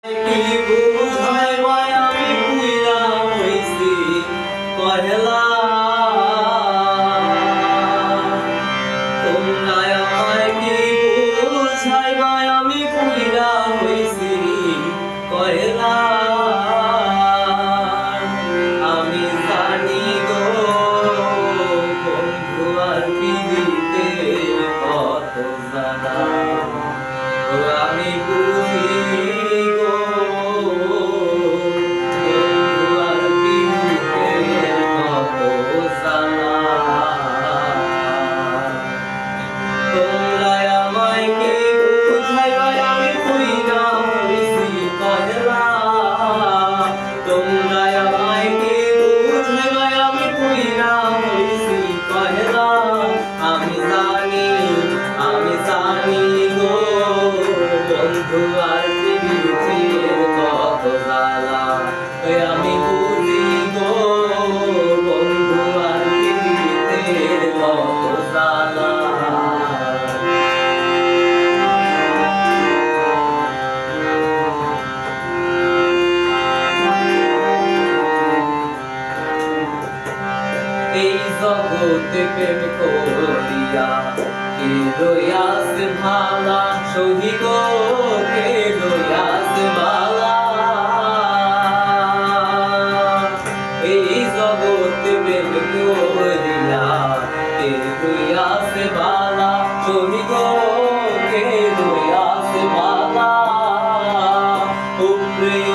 কি বুঝাই ভাই আমি পুইরা হইছি পহেলা তোমরা আমায় কি বুঝাই ভাই আমি পুইরা হইছি পহেলা আমি জানি গো বন্ধু আর পিড়িতে কত জানা আমি বুঝি বন্ধু আর পৃথিবীর কত জ্বালা আমি বুঝি গো বন্ধু আর পৃথিবীর কত জ্বালা এই জগতে প্রেম করিয়া কে রইয়াছে ভালা সহি গো কে রইয়াছে ভালা এই জগতে প্রেম করিয়া কে রইয়াছে ভালা সহি গো কে রইয়াছে ভালা উপরে